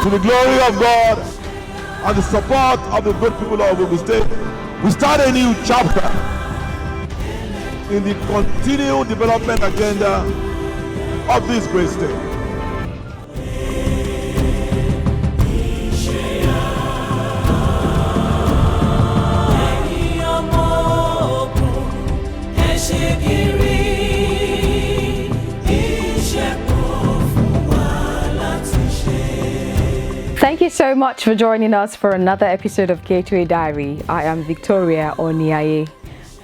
To the glory of God and the support of the good people of Ogun State, we start a new chapter in the continued development agenda of this great state. Thank you so much for joining us for another episode of Gateway Diary. I am Victoria Oniaye.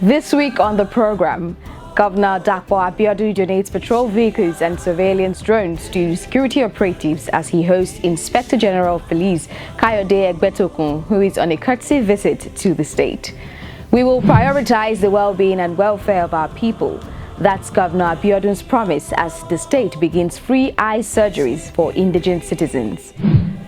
This week on the program, Governor Abiodun donates patrol vehicles and surveillance drones to security operatives as he hosts Inspector General of Police Kayode Egbetokun, who is on a courtesy visit to the state. We will prioritize the well-being and welfare of our people. That's Governor Abiodun's promise as the state begins free eye surgeries for indigent citizens.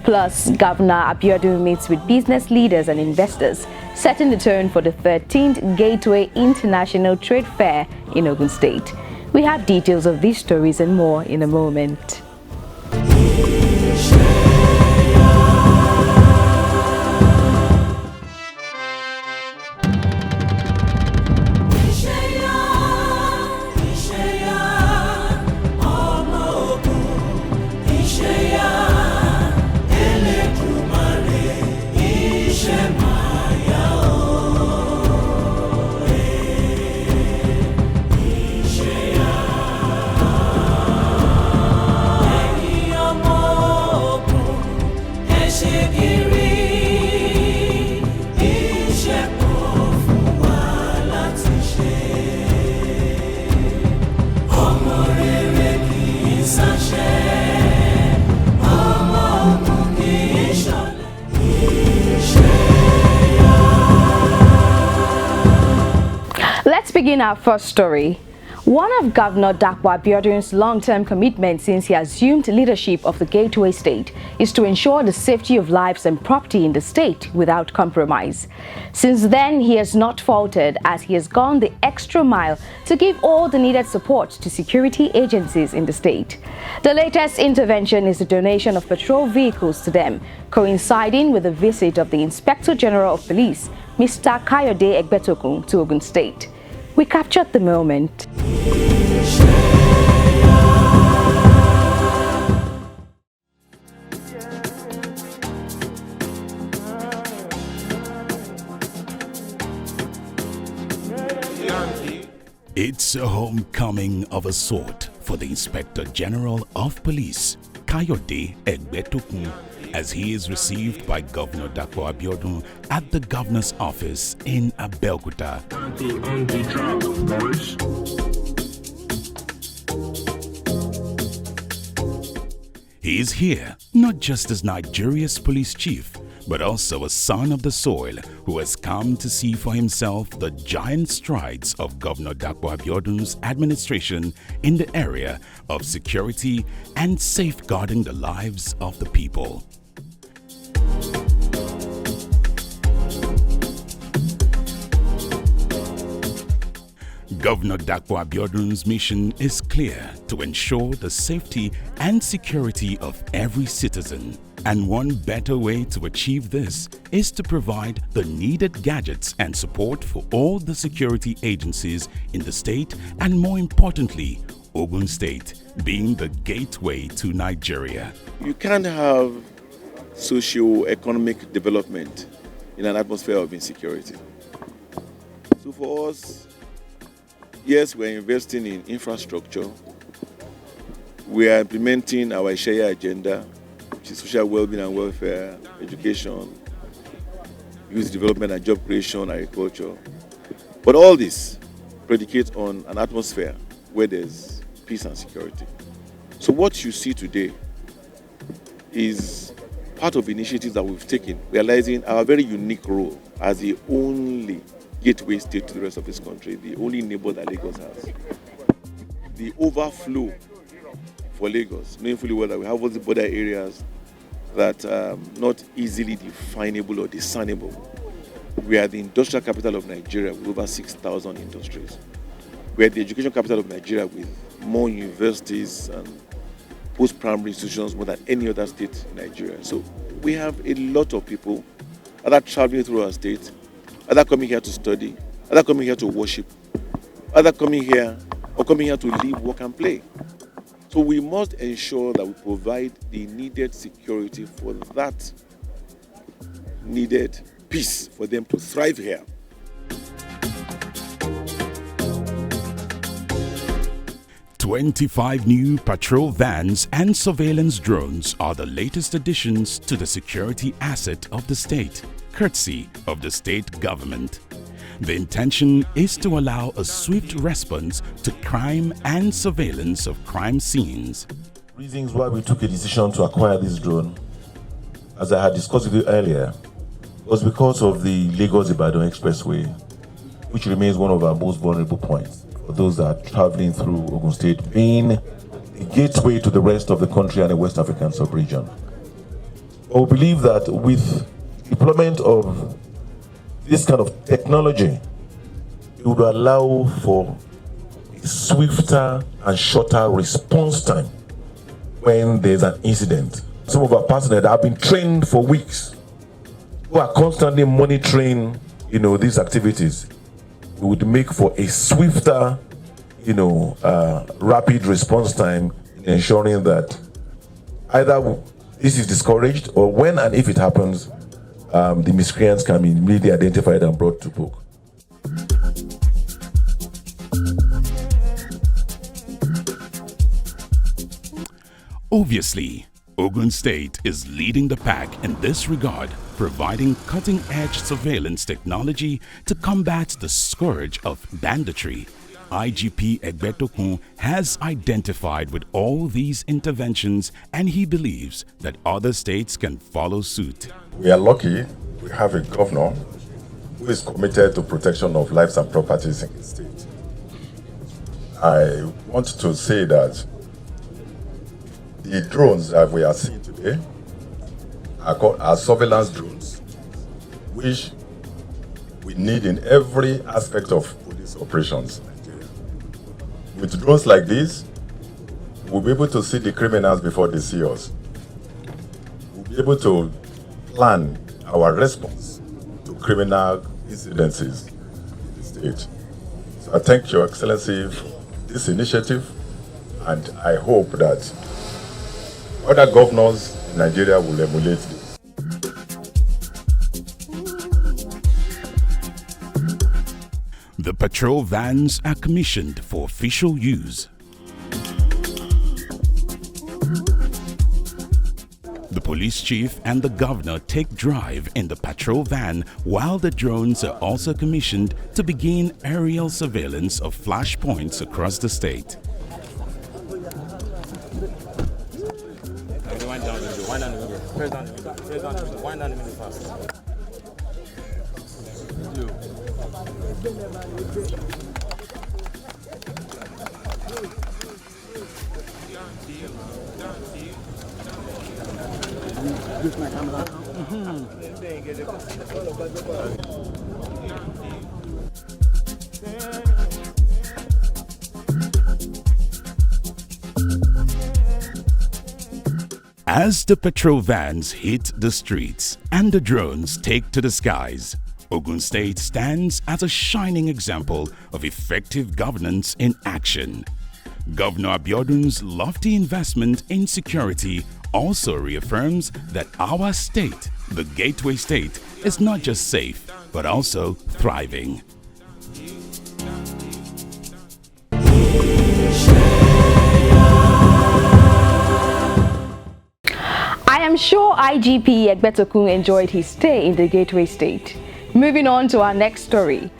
Plus, Governor Abiodun meets with business leaders and investors, setting the tone for the 13th Gateway International Trade Fair in Ogun State. We have details of these stories and more in a moment. Let's begin our first story. One of Governor Abiodun's long-term commitments since he assumed leadership of the Gateway State is to ensure the safety of lives and property in the state without compromise. Since then, he has not faltered as he has gone the extra mile to give all the needed support to security agencies in the state. The latest intervention is the donation of patrol vehicles to them, coinciding with the visit of the Inspector General of Police, Mr. Kayode Egbetokun, to Ogun State. We captured the moment. It's a homecoming of a sort for the Inspector General of Police, Kayode Egbetokun, as he is received by Governor Abiodun at the Governor's office in Abeokuta. He is here not just as Nigeria's police chief, but also a son of the soil who has come to see for himself the giant strides of Governor Abiodun's administration in the area of security and safeguarding the lives of the people. Governor Abiodun's mission is clear: to ensure the safety and security of every citizen. And one better way to achieve this is to provide the needed gadgets and support for all the security agencies in the state, and more importantly, Ogun State being the gateway to Nigeria. You can't have socio-economic development in an atmosphere of insecurity. So for us, yes, we're investing in infrastructure. We are implementing our Ishaya agenda, which is social well-being and welfare, education, youth development and job creation, agriculture. But all this predicates on an atmosphere where there's peace and security. So what you see today is part of initiatives that we've taken, realizing our very unique role as the only gateway state to the rest of this country, the only neighbor that Lagos has. The overflow for Lagos, knowing fully well that we have all the border areas that are not easily definable or discernible. We are the industrial capital of Nigeria with over 6,000 industries. We are the education capital of Nigeria with more universities and post-primary institutions more than any other state in Nigeria. So we have a lot of people either traveling through our state, either coming here to study, either coming here to worship, either coming here to live, work, and play. So we must ensure that we provide the needed security for that needed peace for them to thrive here. "25 new patrol vans and surveillance drones are the latest additions to the security asset of the state, courtesy of the state government. The intention is to allow a swift response to crime and surveillance of crime scenes. Reasons why we took a decision to acquire this drone, as I had discussed with you earlier, was because of the Lagos-Ibadan Expressway, which remains one of our most vulnerable points for those that are traveling through Ogun State, being a gateway to the rest of the country and the West African sub-region. But we believe that with deployment of this kind of technology, it would allow for a swifter and shorter response time when there's an incident. Some of our personnel that have been trained for weeks, who are constantly monitoring, these activities, we would make for a swifter, rapid response time in ensuring that either this is discouraged or when and if it happens, the miscreants can be immediately identified and brought to book. Obviously, Ogun State is leading the pack in this regard, providing cutting-edge surveillance technology to combat the scourge of banditry. IGP Egbetokun has identified with all these interventions, and he believes that other states can follow suit. We are lucky we have a governor who is committed to protection of lives and properties in the state. I want to say that the drones that we are seeing today are surveillance drones, which we need in every aspect of police operations. With drones like this, we'll be able to see the criminals before they see us. We'll be able to plan our response to criminal incidences in the state. So I thank Your Excellency for this initiative, and I hope that other governors in Nigeria will emulate this. The patrol vans are commissioned for official use. The police chief and the governor take drive in the patrol van, while the drones are also commissioned to begin aerial surveillance of flashpoints across the state. As the patrol vans hit the streets and the drones take to the skies, Ogun State stands as a shining example of effective governance in action. Governor Abiodun's lofty investment in security also reaffirms that our state, the Gateway State, is not just safe, but also thriving. I am sure IGP Egbetokun enjoyed his stay in the Gateway State. Moving on to our next story.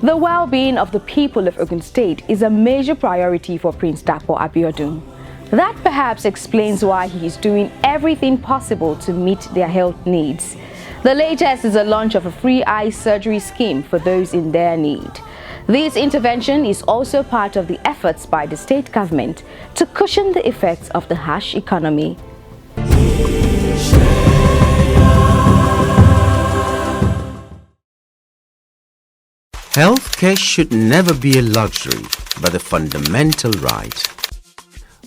The well-being of the people of Ogun State is a major priority for Prince Dapo Abiodun. That perhaps explains why he is doing everything possible to meet their health needs. The latest is the launch of a free eye surgery scheme for those in their need. This intervention is also part of the efforts by the state government to cushion the effects of the harsh economy. Healthcare should never be a luxury, but a fundamental right.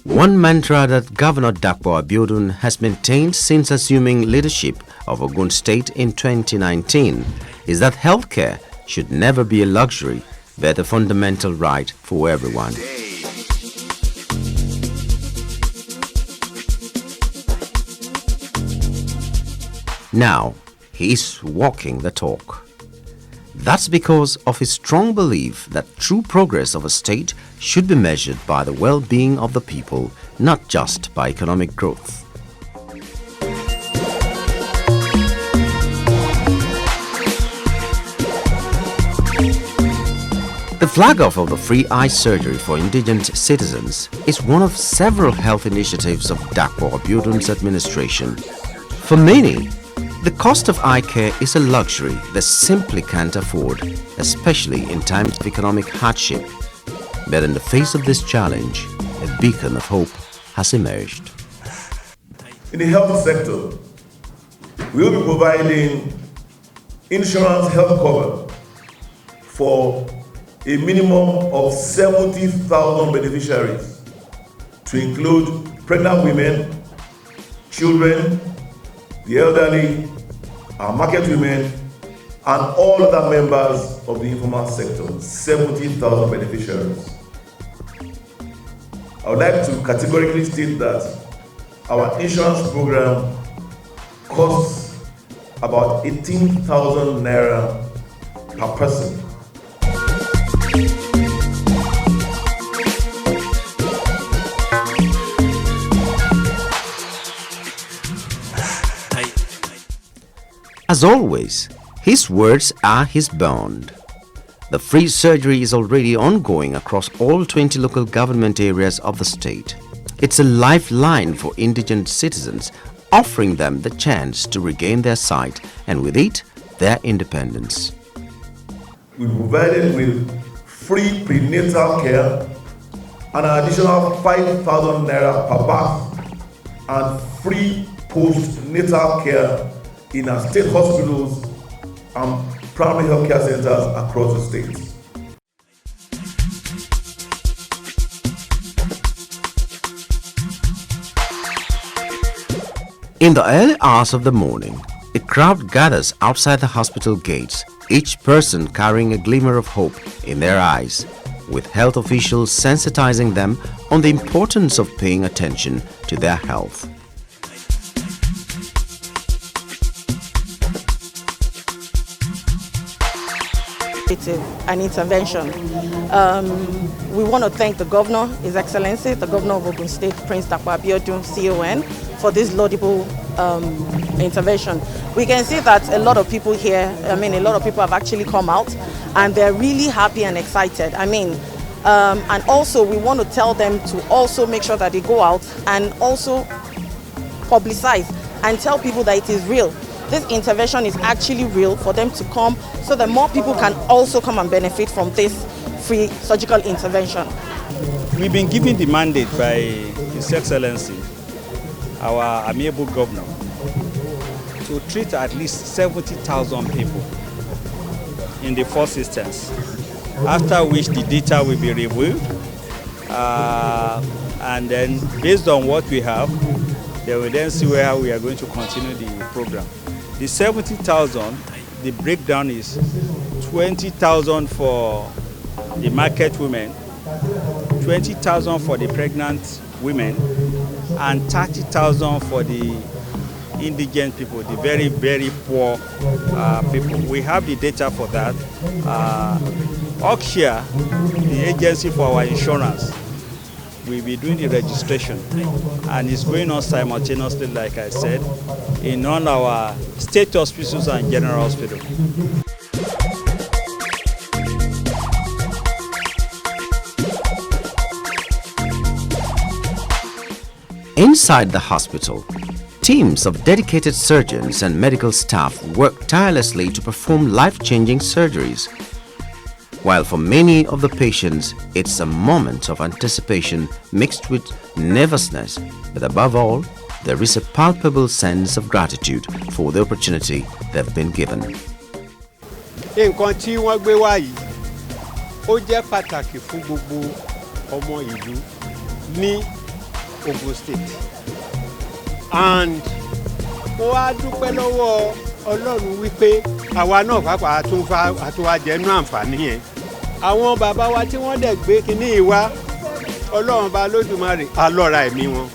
One mantra that Governor Dapo Abiodun has maintained since assuming leadership of Ogun State in 2019 is that healthcare should never be a luxury, but a fundamental right for everyone. Now, he's walking the talk. That's because of his strong belief that true progress of a state should be measured by the well-being of the people, not just by economic growth. The flag-off of the free eye surgery for indigent citizens is one of several health initiatives of Dapo Abiodun's administration. For many, the cost of eye care is a luxury they simply can't afford, especially in times of economic hardship. But in the face of this challenge, a beacon of hope has emerged. In the health sector, we will be providing insurance health cover for a minimum of 70,000 beneficiaries, to include pregnant women, children, the elderly, our market women, and all other members of the informal sector, 70,000 beneficiaries. I would like to categorically state that our insurance program costs about 18,000 naira per person. As always, his words are his bond. The free surgery is already ongoing across all 20 local government areas of the state. It's a lifeline for indigent citizens, offering them the chance to regain their sight and with it, their independence. We provided with free prenatal care, an additional 5,000 naira per bath, and free postnatal care in our state hospitals and primary health care centers across the state. In the early hours of the morning, a crowd gathers outside the hospital gates, each person carrying a glimmer of hope in their eyes, with health officials sensitizing them on the importance of paying attention to their health. An intervention. We want to thank the Governor, His Excellency, the Governor of Ogun State, Prince Dapo Abiodun, CON, for this laudable intervention. We can see that a lot of people here, a lot of people have actually come out and they're really happy and excited. And also we want to tell them to also make sure that they go out and also publicize and tell people that it is real. This intervention is actually real, for them to come so that more people can also come and benefit from this free surgical intervention. We've been given the mandate by His Excellency, our amiable governor, to treat at least 70,000 people in the first instance, after which the data will be reviewed, and then based on what we have, they will then see where we are going to continue the program. The 70,000, the breakdown is 20,000 for the market women, 20,000 for the pregnant women, and 30,000 for the indigent people, the very, very poor people. We have the data for that. Oxia, the agency for our insurance, will be doing the registration, and it's going on simultaneously, like I said, in all our state hospitals and general hospitals. Inside the hospital, teams of dedicated surgeons and medical staff work tirelessly to perform life-changing surgeries. While for many of the patients, it's a moment of anticipation mixed with nervousness, but above all, there is a palpable sense of gratitude for the opportunity they've been given. Nǹkan tí wọ́n gbé wá yìí, ó jẹ́ pàtàkì fún gbogbo ọmọ ìlú ní Ogun State. And mo wá dúpẹ́ lọ́wọ́ Ọlọ́run wípé àwa náà pàápàá àtúnwá jẹ́nu àǹfààní yẹn. Àwọn bàbá wa tí wọ́n dẹ̀ gbé kinní yìí wá, Ọlọ́run bá lódùmarè alọ́ra ẹ̀mí wọn.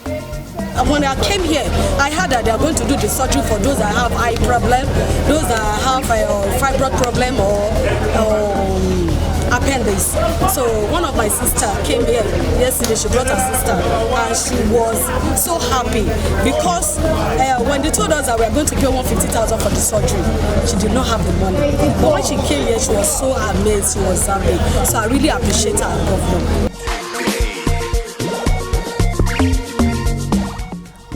When I came here, I heard that they are going to do the surgery for those that have eye problem, those that have fibroid problem or appendix. So one of my sister came here yesterday. She brought her sister, and she was so happy because when they told us that we are going to pay 150,000 for the surgery, she did not have the money. But when she came here, she was so amazed. She was happy. So I really appreciate her government.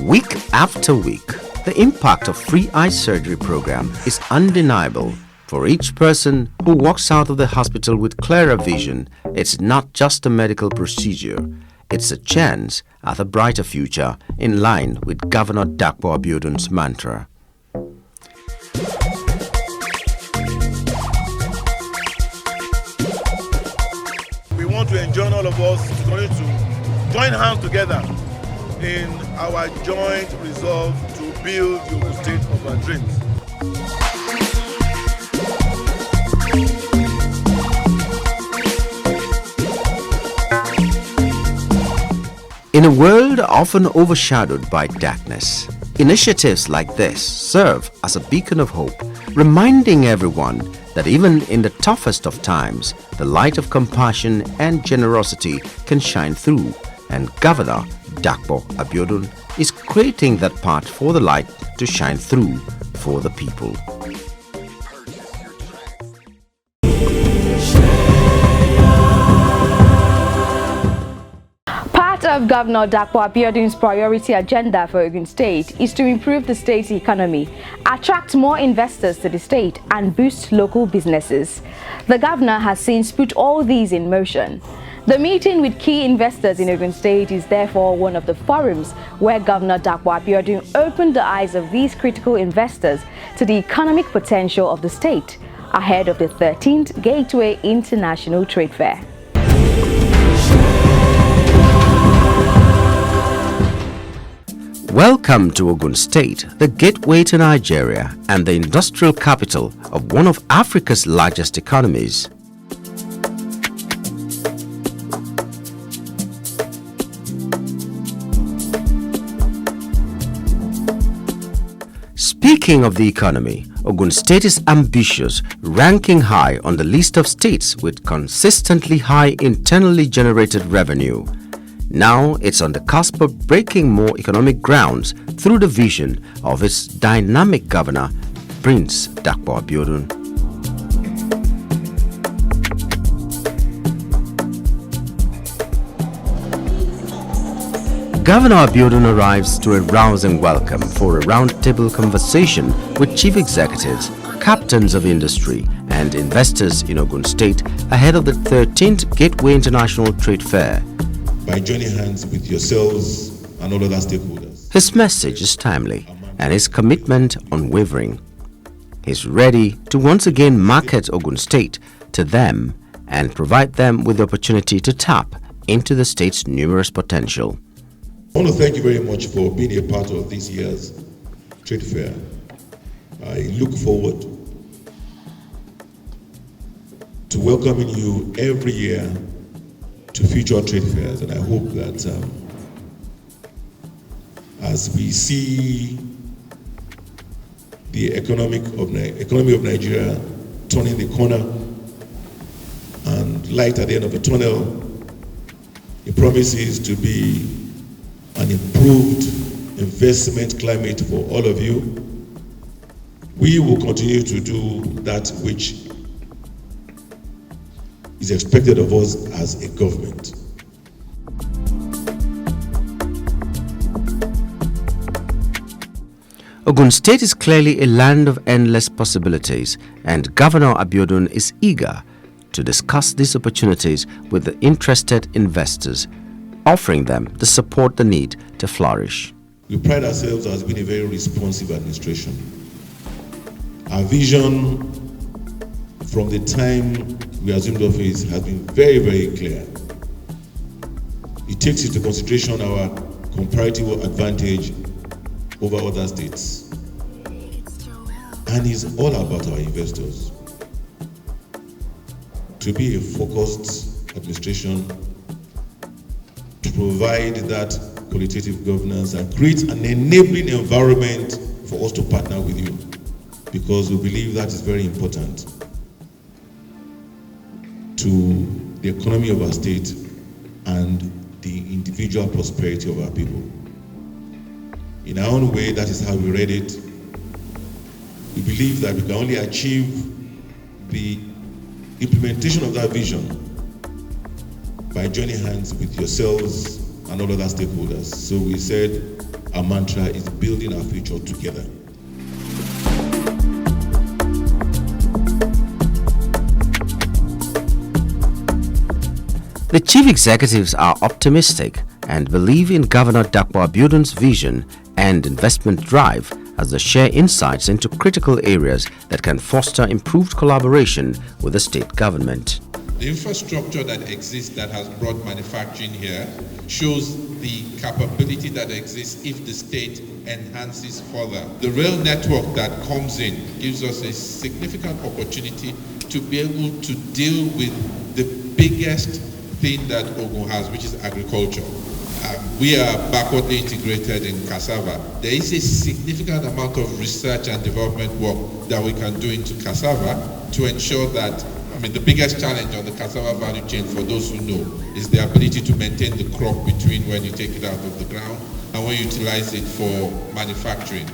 Week after week, the impact of free eye surgery program is undeniable. For each person who walks out of the hospital with clearer vision, it's not just a medical procedure, it's a chance at a brighter future in line with Governor Dapo Abiodun's mantra. We want to enjoin all of us to continue to join hands together in our joint resolve to build the Ogun State of our dreams. In a world often overshadowed by darkness, initiatives like this serve as a beacon of hope, reminding everyone that even in the toughest of times, the light of compassion and generosity can shine through, and Governor Dapo Abiodun is creating that path for the light to shine through for the people. Part of Governor Dapo Abiodun's priority agenda for Ogun State is to improve the state's economy, attract more investors to the state, and boost local businesses. The governor has since put all these in motion. The meeting with key investors in Ogun State is therefore one of the forums where Governor Dapo Abiodun opened the eyes of these critical investors to the economic potential of the state ahead of the 13th Gateway International Trade Fair. Welcome to Ogun State, the gateway to Nigeria and the industrial capital of one of Africa's largest economies. Speaking of the economy, Ogun State is ambitious, ranking high on the list of states with consistently high internally generated revenue. Now it's on the cusp of breaking more economic grounds through the vision of its dynamic governor, Prince Dapo Abiodun. Governor Abiodun arrives to a rousing welcome for a roundtable conversation with chief executives, captains of industry, and investors in Ogun State ahead of the 13th Gateway International Trade Fair. By joining hands with yourselves and all other stakeholders. His message is timely and his commitment unwavering. He's ready to once again market Ogun State to them and provide them with the opportunity to tap into the state's numerous potential. I want to thank you very much for being a part of this year's trade fair. I look forward to welcoming you every year to future trade fairs, and I hope that as we see the economy of Nigeria turning the corner and light at the end of the tunnel, it promises to be an improved investment climate for all of you. We will continue to do that which is expected of us as a government. Ogun State is clearly a land of endless possibilities, and Governor Abiodun is eager to discuss these opportunities with the interested investors, offering them the support they need to flourish. We pride ourselves as being a very responsive administration. Our vision from the time we assumed office has been very, very clear. It takes into consideration our comparative advantage over other states. And it's all about our investors. To be a focused administration, to provide that qualitative governance and create an enabling environment for us to partner with you, because we believe that is very important to the economy of our state and the individual prosperity of our people. In our own way, that is how we read it. We believe that we can only achieve the implementation of that vision by joining hands with yourselves and all other stakeholders. So we said our mantra is building our future together. The chief executives are optimistic and believe in Governor Dapo Abiodun's vision and investment drive as they share insights into critical areas that can foster improved collaboration with the state government. The infrastructure that exists that has brought manufacturing here shows the capability that exists if the state enhances further. The rail network that comes in gives us a significant opportunity to be able to deal with the biggest thing that Ogun has, which is agriculture. We are backwardly integrated in cassava. There is a significant amount of research and development work that we can do into cassava to ensure that, the biggest challenge on the cassava value chain, for those who know, is the ability to maintain the crop between when you take it out of the ground and when you utilize it for manufacturing.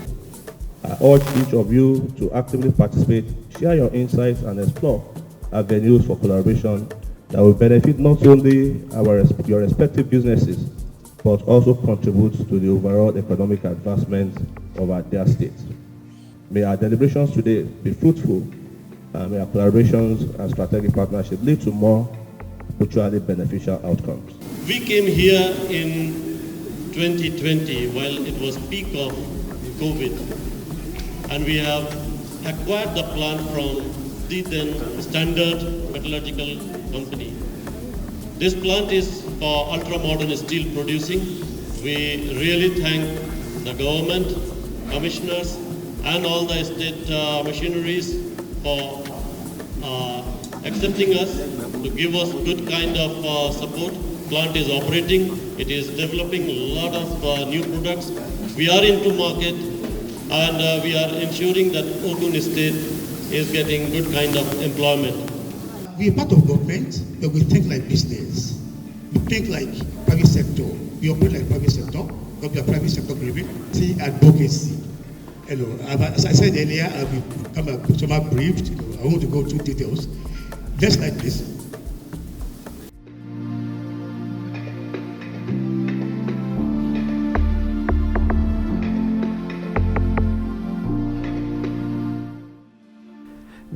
I urge each of you to actively participate, share your insights, and explore avenues for collaboration that will benefit not only your respective businesses, but also contribute to the overall economic advancement of their states. May our deliberations today be fruitful, and may our collaborations and strategic partnership lead to more mutually beneficial outcomes. We came here in 2020 while it was peak of COVID, and we have acquired the plant from the then Standard Metallurgical Company. This plant is for ultra-modern steel producing. We really thank the government, commissioners, and all the state machineries for accepting us, to give us good kind of support. Plant is operating, it is developing a lot of new products. We are into market, and we are ensuring that Ogun State is getting good kind of employment. We are part of government, but we think like business. We think like private sector. We operate like private sector, but we are private sector driven. See advocacy. As I said earlier, I'll become briefed. I want to go into details. Just like this.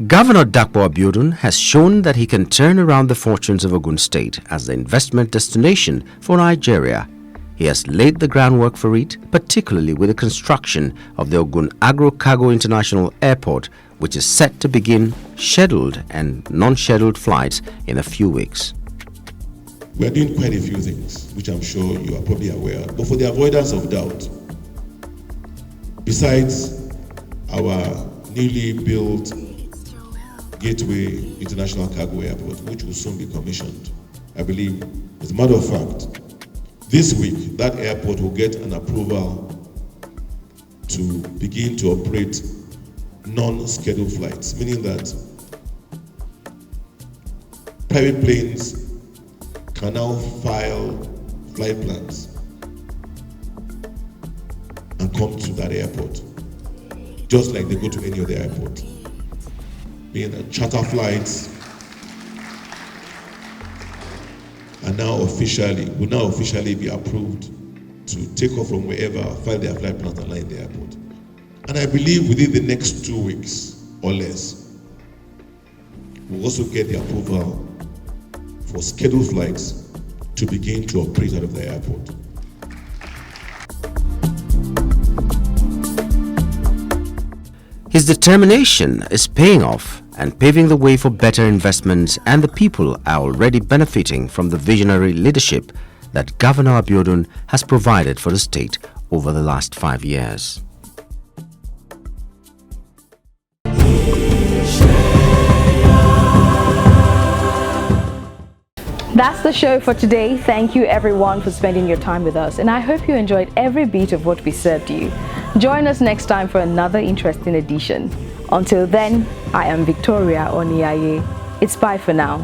Governor Dapo Abiodun has shown that he can turn around the fortunes of Ogun State as the investment destination for Nigeria. He has laid the groundwork for it, particularly with the construction of the Ogun Agro-Cargo International Airport, which is set to begin scheduled and non-scheduled flights in a few weeks. We are doing quite a few things, which I'm sure you are probably aware of. But for the avoidance of doubt, besides our newly built Gateway International Cargo Airport, which will soon be commissioned, I believe, as a matter of fact, this week that airport will get an approval to begin to operate non-scheduled flights, meaning that private planes can now file flight plans and come to that airport, just like they go to any other airport. Being that charter flights will now officially be approved to take off from wherever, file their flight plans and land the airport. And I believe within the next 2 weeks or less, we'll also get the approval for scheduled flights to begin to operate out of the airport. His determination is paying off and paving the way for better investments, and the people are already benefiting from the visionary leadership that Governor Abiodun has provided for the state over the last 5 years. That's the show for today. Thank you everyone for spending your time with us, and I hope you enjoyed every bit of what we served you. Join us next time for another interesting edition. Until then, I am Victoria Oniaye. It's bye for now.